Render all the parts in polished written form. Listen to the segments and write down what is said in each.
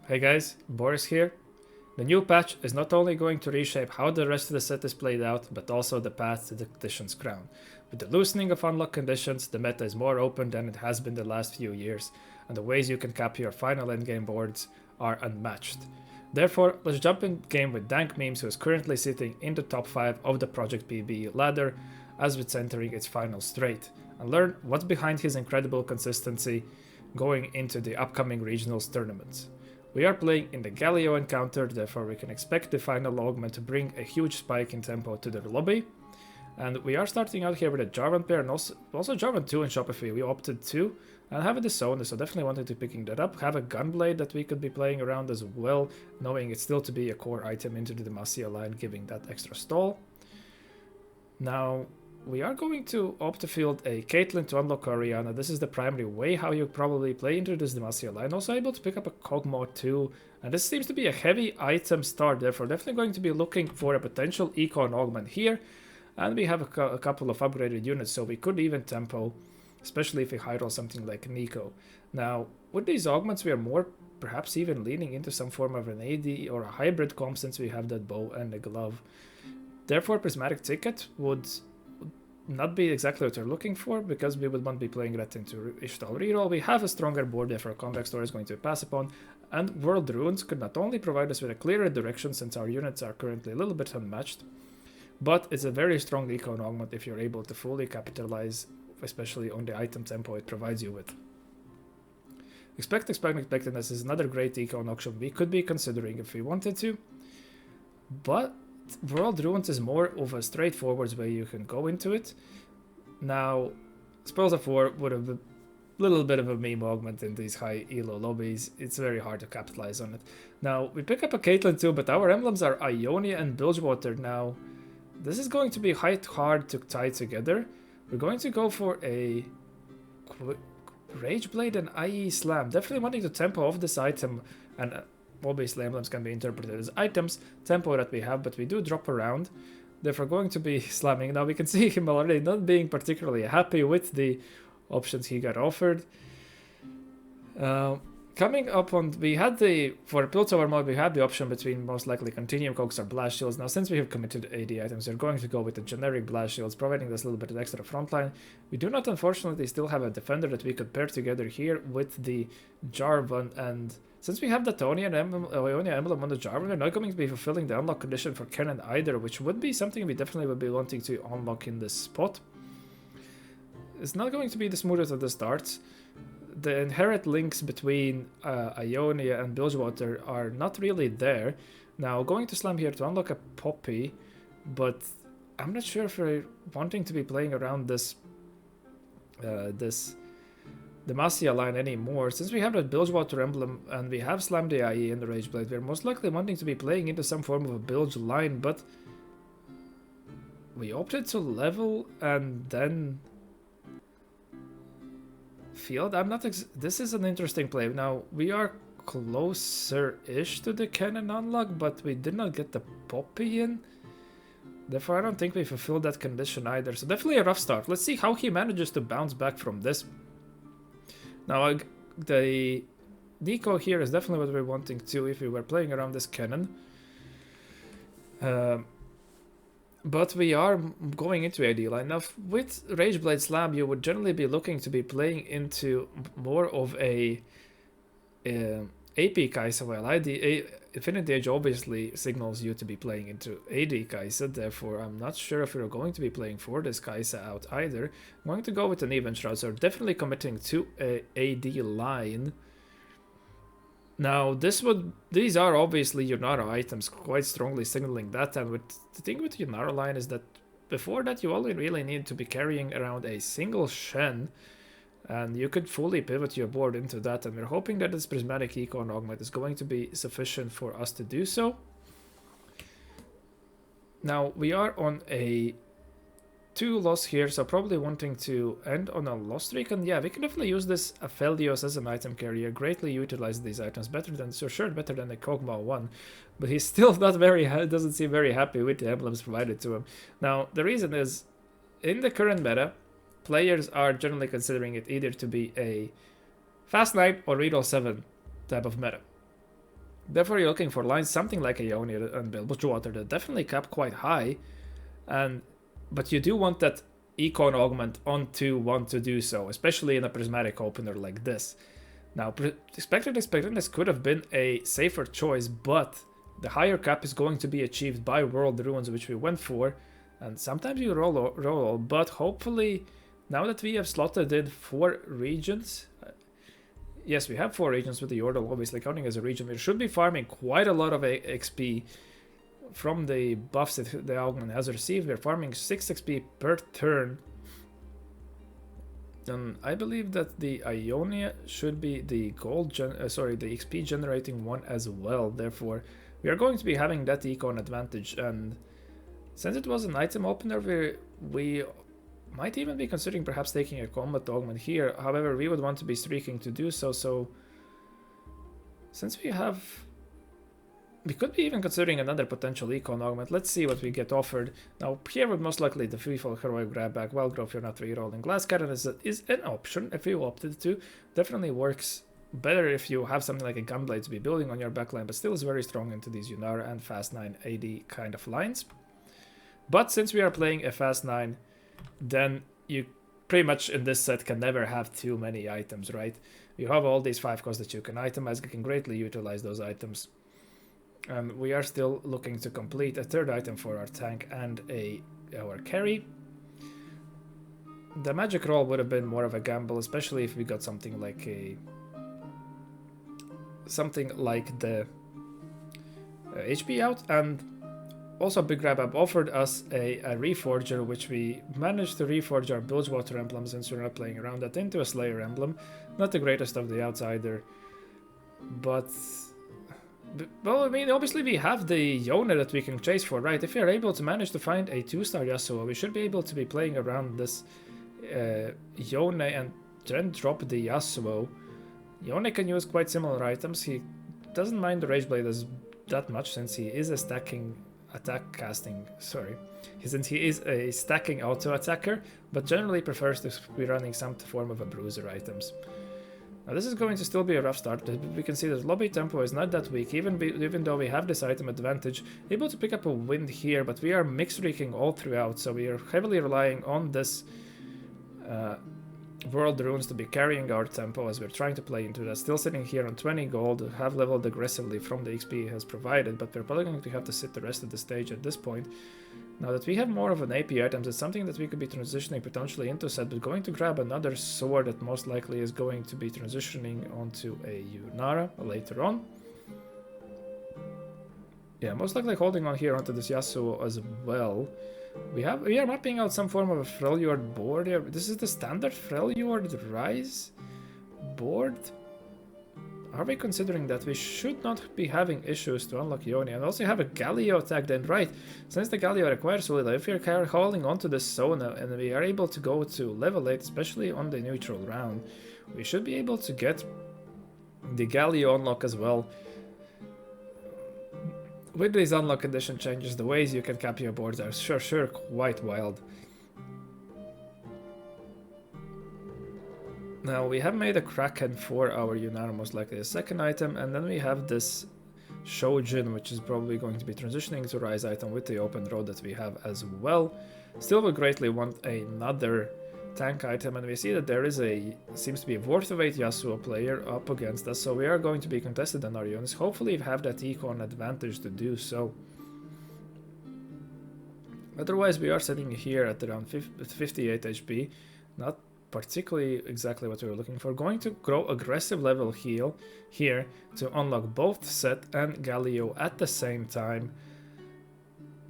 Hey guys, Boris here. The new patch is not only going to reshape how the rest of the set is played out, but also the path to the conditions crown. With the loosening of unlock conditions, the meta is more open than it has been the last few years, and the ways you can cap your final endgame boards are unmatched. Therefore, let's jump in game with Dankmemes, who is currently sitting in the top 5 of the Project PB ladder as it's entering its final straight, and learn what's behind his incredible consistency going into the upcoming regionals tournaments. We are playing in the Galio encounter, therefore we can expect the final augment to bring a huge spike in tempo to the lobby. And we are starting out here with a Jarvan pair and also Jarvan 2 in Shopify. We opted to and have a Disown, so definitely wanted to picking that up. Have a Gunblade that we could be playing around as well, knowing it's still to be a core item into the Demacia line, giving that extra stall. Now, we are going to opt to field a Caitlyn to unlock Orianna. This is the primary way how you probably play into this Demacia line. Also able to pick up a Kog'Maw too. And this seems to be a heavy item start, therefore definitely going to be looking for a potential eco and augment here. And we have a couple of upgraded units, so we could even tempo, especially if we high roll something like Nico. Now, with these augments, we are more perhaps even leaning into some form of an AD or a hybrid comp since we have that bow and the glove. Therefore, Prismatic Ticket would not be exactly what we're looking for, because we would want to be playing that into Ishtal reroll. We have a stronger board, therefore Comeback Story is going to pass upon, and World Ruins could not only provide us with a clearer direction since our units are currently a little bit unmatched, but it's a very strong eco and augment if you're able to fully capitalize, especially on the item tempo it provides you with. Expectedness is another great eco and option we could be considering if we wanted to, but World Ruins is more of a straightforward way you can go into it. Now, Spoils of War would have a little bit of a meme augment in these high elo lobbies. It's very hard to capitalize on it. Now, we pick up a Caitlyn too, but our emblems are Ionia and Bilgewater. Now, this is going to be hard to tie together. We're going to go for a Rage Blade and IE Slam. Definitely wanting to tempo off this item, and obviously emblems can be interpreted as items, tempo that we have, but we do drop around. Therefore going to be slamming. Now we can see him already not being particularly happy with the options he got offered. Coming up on, we had for Piltover mode, we had the option between most likely Continuum Cogs or Blast Shields. Now since we have committed AD items, we're going to go with the generic Blast Shields, providing us a little bit of extra frontline. We do not unfortunately still have a defender that we could pair together here with the Jarvan, and since we have the Ionia emblem on the Jarvan, we're not going to be fulfilling the unlock condition for Kennen either, which would be something we definitely would be wanting to unlock in this spot. It's not going to be the smoothest of the starts. The inherent links between Ionia and Bilgewater are not really there. Now, going to slam here to unlock a Poppy, but I'm not sure if we're wanting to be playing around this Demacia line anymore. Since we have that Bilgewater emblem and we have slammed the IE in the Rage Blade, we're most likely wanting to be playing into some form of a Bilge line, but we opted to level and then field. This is an interesting play. Now, we are closer-ish to the Kennen unlock, but we did not get the Poppy in. Therefore, I don't think we fulfilled that condition either. So definitely a rough start. Let's see how he manages to bounce back from this. Now, the Nico here is definitely what we're wanting to if we were playing around this Kennen. But we are going into AD line. Now, with Rageblade Slam, you would generally be looking to be playing into more of a AP Kai'Sa, while Infinity Age obviously signals you to be playing into AD Kai'Sa, therefore I'm not sure if we're going to be playing for this Kai'Sa out either. I'm going to go with an Even Shroud, so definitely committing to a AD line. Now, these are obviously Yunara items, quite strongly signaling that, and the thing with Yunara line is that before that you only really need to be carrying around a single Shen, and you could fully pivot your board into that, and we're hoping that this Prismatic Eco and Augment is going to be sufficient for us to do so. Now, we are on a 2 loss here, so probably wanting to end on a loss streak, and yeah, we can definitely use this Aphelios as an item carrier, greatly utilize these items, better than the Kog'Maw 1, but he's still not doesn't seem very happy with the emblems provided to him. Now, the reason is, in the current meta, players are generally considering it either to be a Fast 9 or Reroll 7 type of meta. Therefore, you're looking for lines something like a Yoni and Bilgewater that definitely cap quite high, but you do want that econ augment onto one to do so, especially in a prismatic opener like this. Now, Expected Expectedness could have been a safer choice, but the higher cap is going to be achieved by World Ruins, which we went for, and sometimes you roll, but hopefully, now that we have slotted in 4 regions, yes, we have 4 regions with the Yordle obviously counting as a region, we should be farming quite a lot of XP from the buffs that the augment has received. We're farming 6 XP per turn. Then I believe that the Ionia should be the the XP generating one as well. Therefore, we are going to be having that econ advantage. And since it was an item opener, we might even be considering perhaps taking a combat augment here. However, we would want to be streaking to do so. So since we could be even considering another potential econ augment. Let's see what we get offered. Now, here would most likely the freefall heroic grab back. Wild growth, you're not rerolling. Glass cannon is an option if you opted to. Definitely works better if you have something like a gunblade to be building on your backline, but still is very strong into these Yunara and fast 9 AD kind of lines. But since we are playing a fast 9, then you pretty much in this set can never have too many items, right? You have all these 5 costs that you can itemize. You can greatly utilize those items. And we are still looking to complete a 3rd item for our tank and our carry. The magic roll would have been more of a gamble, especially if we got something like the HP out. And also Big Grab Up offered us a Reforger, which we managed to reforge our Bilgewater emblem, since we're not playing around that, into a Slayer emblem. Not the greatest of the outs either, but well, I mean, obviously we have the Yone that we can chase for, right? If we are able to manage to find a 2-star Yasuo, we should be able to be playing around this Yone and then drop the Yasuo. Yone can use quite similar items. He doesn't mind the Rage Blade as that much, since he is a stacking since he is a stacking auto attacker, but generally prefers to be running some form of a bruiser items. Now this is going to still be a rough start. We can see that lobby tempo is not that weak, even though we have this item advantage. Able to pick up a win here, but we are mixed streaking all throughout, so we are heavily relying on this World Runes to be carrying our tempo as we're trying to play into that. Still sitting here on 20 gold, have leveled aggressively from the XP he has provided, but we're probably going to have to sit the rest of the stage at this point. Now that we have more of an AP items, it's something that we could be transitioning potentially into set, but going to grab another sword that most likely is going to be transitioning onto a Yunara later on. Yeah, most likely holding on here onto this Yasuo as well. We are mapping out some form of a Freljord board here. This is the standard Freljord Rise board. Are we considering that? We should not be having issues to unlock Yoni, and also have a Galio attack then, right? Since the Galio requires Solida, if we're holding onto this Sona and we are able to go to level 8, especially on the neutral round, we should be able to get the Galio unlock as well. With these unlock condition changes, the ways you can cap your boards are sure quite wild. Now we have made a Kraken for our Yunara, most likely a 2nd item, and then we have this Shojin, which is probably going to be transitioning to Rise item with the open road that we have as well. Still would greatly want another tank item, and we see that there is seems to be a worth of 8 Yasuo player up against us, so we are going to be contested on our units. Hopefully we have that econ advantage to do so. Otherwise we are sitting here at around 58 HP, not particularly exactly what we were looking for. Going to grow aggressive level heal here to unlock both Set and Galio at the same time.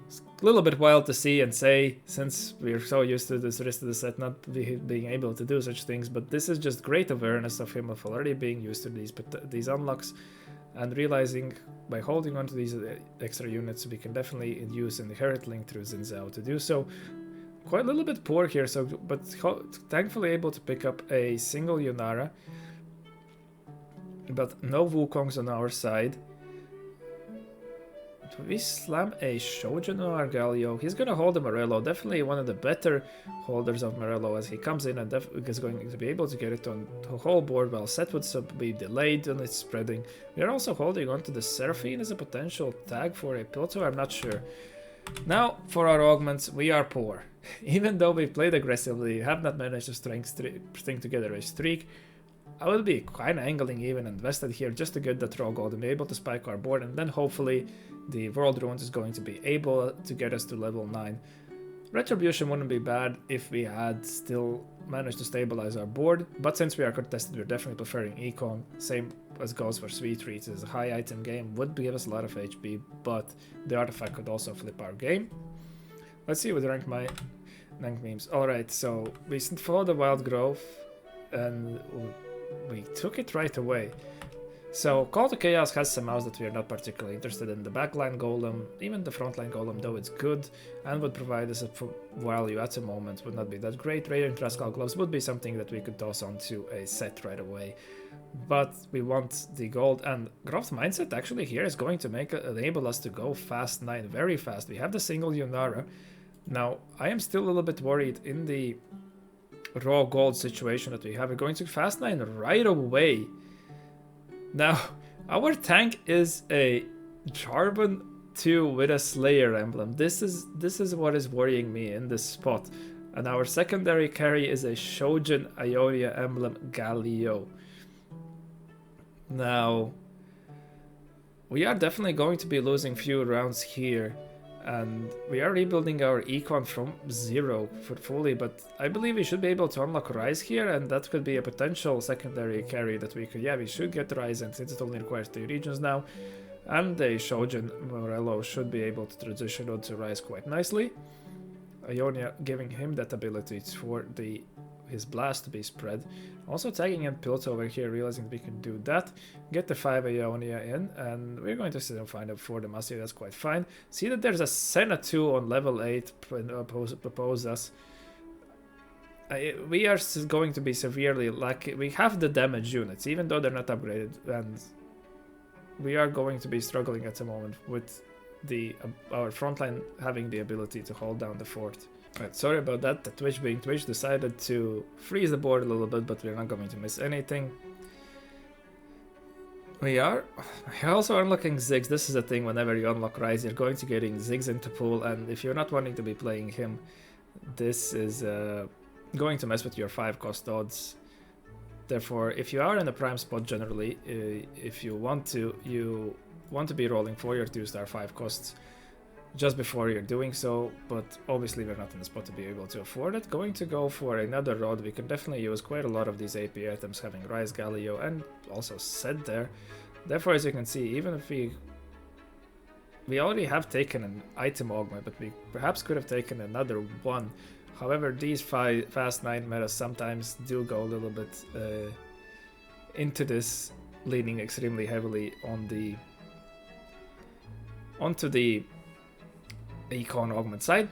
It's a little bit wild to see and say, since we're so used to this rest of the set not being able to do such things, but this is just great awareness of him of already being used to these unlocks and realizing by holding on to these extra units we can definitely use Inherit Link through Xin Zhao to do so. Quite a little bit poor here, but thankfully able to pick up a single Yunara, but no Wukongs on our side. Do we slam a Shojin or Galio? He's gonna hold a Morello. Definitely one of the better holders of Morello as he comes in and is going to be able to get it on the whole board while set would be delayed on its spreading. We are also holding on to the Seraphine as a potential tag for a Piltover, I'm not sure. Now, for our augments, we are poor. Even though we played aggressively, have not managed to string together a streak. I will be kind of angling even invested here just to get that raw gold and be able to spike our board, and then hopefully the World Runes is going to be able to get us to level 9. Retribution wouldn't be bad if we had still managed to stabilize our board, but since we are contested, we're definitely preferring Econ. Same as goes for Sweet Treats. It's a high item game, would give us a lot of HP, but the artifact could also flip our game. Let's see what rank my Dankmemes. Alright, so we followed the Wild Growth and we took it right away. So Call to Chaos has some mouse that we are not particularly interested in. The backline golem, even the frontline golem, though it's good and would provide us a value at the moment, would not be that great. Radiant Rascal Gloves would be something that we could toss onto a set right away. But we want the gold, and Growth Mindset actually here is going to enable us to go fast 9 very fast. We have the single Yunara. Now, I am still a little bit worried in the raw gold situation that we have. We're going to fast 9 right away. Now, our tank is a Jarvan 2 with a Slayer emblem. This is what is worrying me in this spot. And our secondary carry is a Shojin Ionia emblem Galio. Now, we are definitely going to be losing few rounds here. And we are rebuilding our econ from 0 fully, but I believe we should be able to unlock Rise here, and that could be a potential secondary carry that we could, we should get Rise, and since it only requires 3 regions now, and the Shojin Morello should be able to transition onto Rise quite nicely. Ionia giving him that ability for his blast to be spread. Also tagging in Pilt over here, realizing we can do that. Get the 5 Ionia in, and we're going to sit and find out for the Master. That's quite fine. See that there's a Senna 2 on level 8 propose us. We are going to be severely lucky. We have the damage units, even though they're not upgraded, and we are going to be struggling at the moment with our frontline having the ability to hold down the fort. Right, sorry about that. The Twitch being Twitch decided to freeze the board a little bit, but we're not going to miss anything. We're also unlocking Ziggs. This is a thing, whenever you unlock Rise, you're going to getting Ziggs into pool, and if you're not wanting to be playing him, this is going to mess with your 5 cost odds. Therefore, if you are in a prime spot generally, if you want to be rolling for your 2-star 5 costs just before you're doing so, but obviously we're not in the spot to be able to afford it. Going to go for another rod. We can definitely use quite a lot of these AP items, having Rise, Galio, and also Set there. Therefore, as you can see, even if we already have taken an item augment, but we perhaps could have taken another one. However, these fast 9 metas sometimes do go a little bit into this, leaning extremely heavily onto the Econ augment side.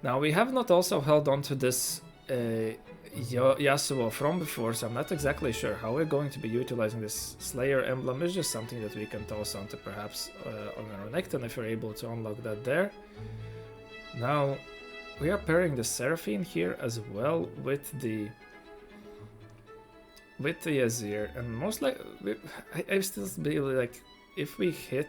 Now, we have not also held on to this Yasuo from before, so I'm not exactly sure how we're going to be utilizing this Slayer emblem. It's just something that we can toss onto perhaps on our Renekton if we're able to unlock that there. Now, we are pairing the Seraphine here as well with the Azir, and most likely I still believe like if we hit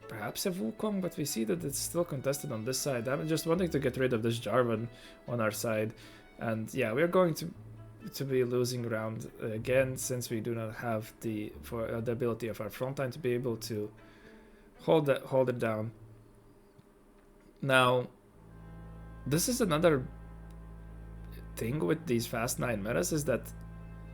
perhaps a Wukong, but we see that it's still contested on this side. I'm just wanting to get rid of this Jarvan on our side, and yeah, we're going to be losing ground again, since we do not have the ability of our frontline to be able to hold it down. Now, this is another thing with these fast 9 metas, is that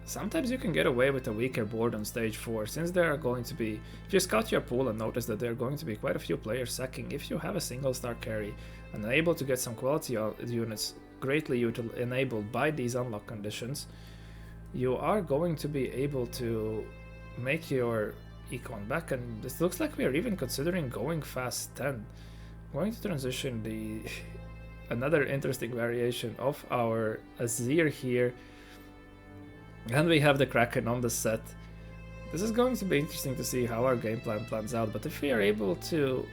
sometimes you can get away with a weaker board on stage 4, since there are going to be, if you scout your pool and notice that there are going to be quite a few players sacking, if you have a single star carry and are able to get some quality units greatly enabled by these unlock conditions, you are going to be able to make your econ back, and this looks like we are even considering going fast 10. Going to transition another interesting variation of our Azir here. And we have the Kraken on the set. This is going to be interesting to see how our game plan plans out, but if we are able to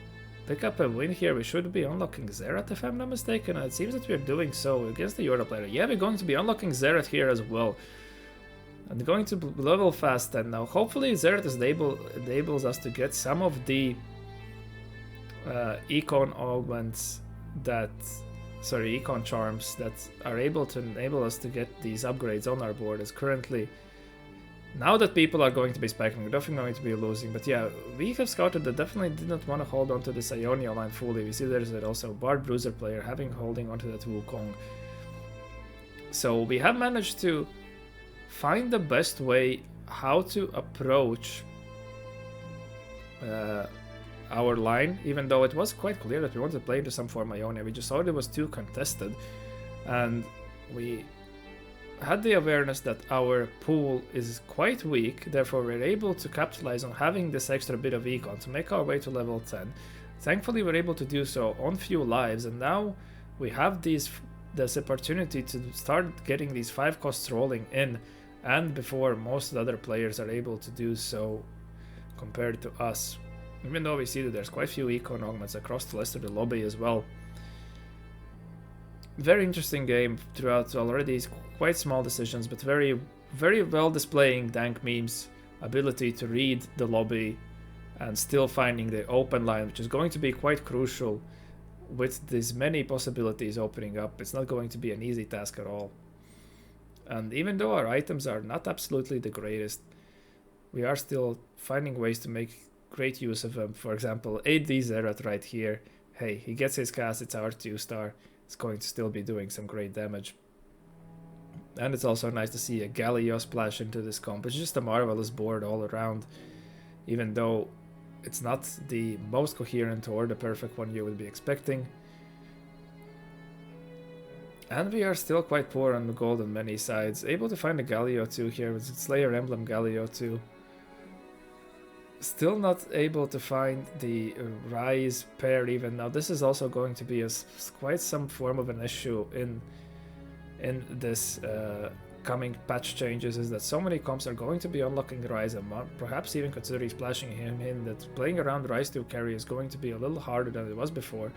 pick up a win here, we should be unlocking Zerath if I'm not mistaken, and it seems that we're doing so against the Euro player. Yeah, we're going to be unlocking Zerath here as well. And going to level fast, and now hopefully Zerath enables us to get some of the econ augments that... Sorry, econ charms that are able to enable us to get these upgrades on our board, as currently... Now that people are going to be spiking, we're definitely going to be losing. But yeah, we have scouted that definitely did not want to hold on to this Ionia line fully. We see there's also Bard Bruiser player holding onto that Wukong. So we have managed to find the best way how to approach our line, even though it was quite clear that we wanted to play into some form Ionia. We just thought it was too contested, and we had the awareness that our pool is quite weak, therefore we're able to capitalize on having this extra bit of econ to make our way to level 10. Thankfully we're able to do so on few lives, and now we have this opportunity to start getting these 5 costs rolling in, and before most other players are able to do so compared to us. Even though we see that there's quite a few econ augments across the rest of the lobby as well. Very interesting game throughout already. Quite small decisions, but very, very well displaying Dankmemes' ability to read the lobby and still finding the open line, which is going to be quite crucial with these many possibilities opening up. It's not going to be an easy task at all. And even though our items are not absolutely the greatest, we are still finding ways to make great use of them. For example, 8D Zerath right here. Hey, he gets his cast, it's our 2-star. It's going to still be doing some great damage. And it's also nice to see a Galio splash into this comp. It's just a marvelous board all around, even though it's not the most coherent or the perfect one you would be expecting. And we are still quite poor on the gold on many sides. Able to find a Galio 2 here with Slayer Emblem Galio 2. Still not able to find the Rise pair even. Now this is also going to be quite some form of an issue in this coming patch changes, is that so many comps are going to be unlocking Rise, and perhaps even considering splashing him in, that playing around Rise 2 carry is going to be a little harder than it was before.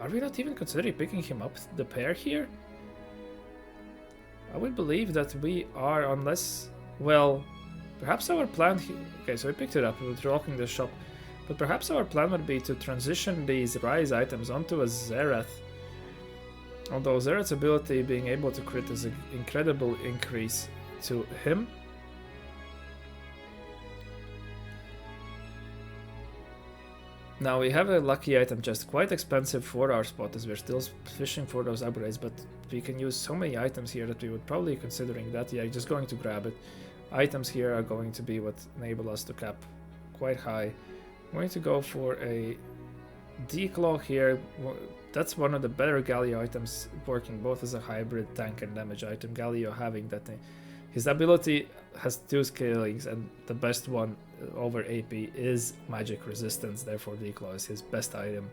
Are we not even considering picking him up the pair here? I would believe that we are, unless, well, perhaps our plan okay, so we picked it up, we were locking the shop, but perhaps our plan would be to transition these Rise items onto a Zerath. Although Zerath's ability being able to crit is an incredible increase to him. Now we have a lucky item chest, quite expensive for our spot as we're still fishing for those upgrades, but we can use so many items here that we would probably considering that. Yeah, just going to grab it. Items here are going to be what enable us to cap quite high. I'm going to go for a Declaw here. That's one of the better Galio items, working both as a hybrid tank and damage item. Galio having that thing. His ability has 2 scalings, and the best one over AP is magic resistance, therefore Declaw is his best item.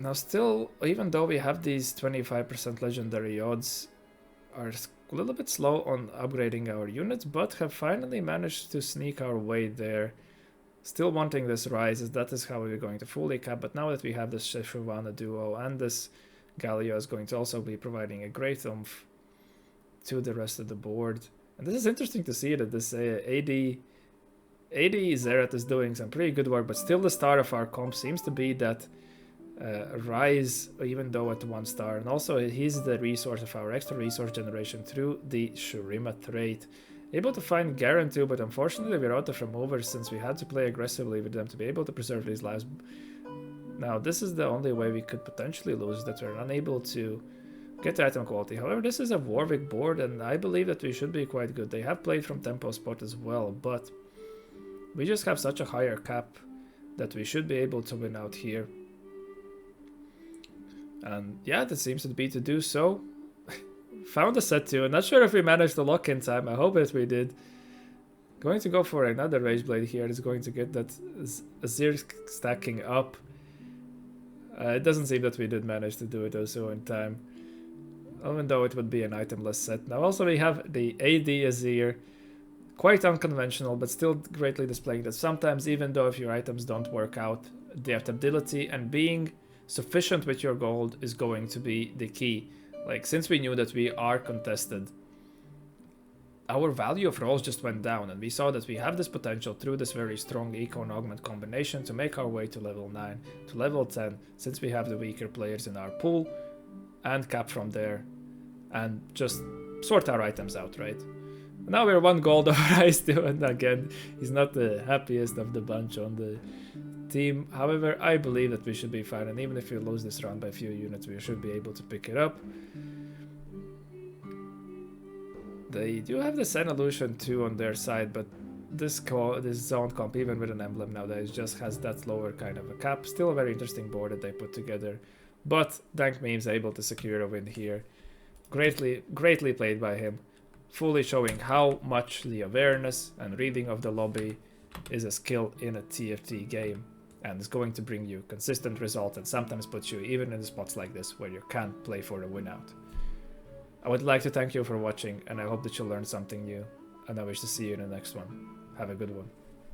Now still, even though we have these 25% legendary odds, are a little bit slow on upgrading our units, but have finally managed to sneak our way there. Still wanting this Rise, as that is how we're going to fully cap, but now that we have this Sheshuvana duo and this Galio is going to also be providing a great oomph to the rest of the board. And this is interesting to see that this AD Zerath is doing some pretty good work, but still the star of our comp seems to be that Rise, even though at 1 star, and also he's the resource of our extra resource generation through the Shurima trait. Able to find Garen too, but unfortunately we're out of removers since we had to play aggressively with them to be able to preserve these lives. Now this is the only way we could potentially lose, that we're unable to get the item quality. However, this is a Warwick board, and I believe that we should be quite good. They have played from tempo spot as well, but we just have such a higher cap that we should be able to win out here. And yeah, that seems to be to do so. Found a set 2. I'm not sure if we managed to lock in time. I hope that we did. Going to go for another Rage Blade here. It's going to get that Azir stacking up. It doesn't seem that we did manage to do it also in time. even though it would be an itemless set. Now also we have the AD Azir, quite unconventional, but still greatly displaying that sometimes, even though if your items don't work out, the adaptability and being sufficient with your gold is going to be the key. Like, since we knew that we are contested, our value of rolls just went down, and we saw that we have this potential through this very strong eco and augment combination to make our way to level 9, to level 10, since we have the weaker players in our pool, and cap from there, and just sort our items out, right? Now we're 1 gold over Ice too, and again, he's not the happiest of the bunch on the team. However, I believe that we should be fine, and even if we lose this round by a few units, we should be able to pick it up. They do have the Sen Illusion too on their side, but this zone comp, even with an emblem nowadays, just has that lower kind of a cap. Still a very interesting board that they put together, but Dankmemes able to secure a win here. Greatly played by him, fully showing how much the awareness and reading of the lobby is a skill in a TFT game, and is going to bring you consistent results and sometimes put you even in spots like this where you can't play for a win out. I would like to thank you for watching, and I hope that you learned something new, and I wish to see you in the next one. Have a good one.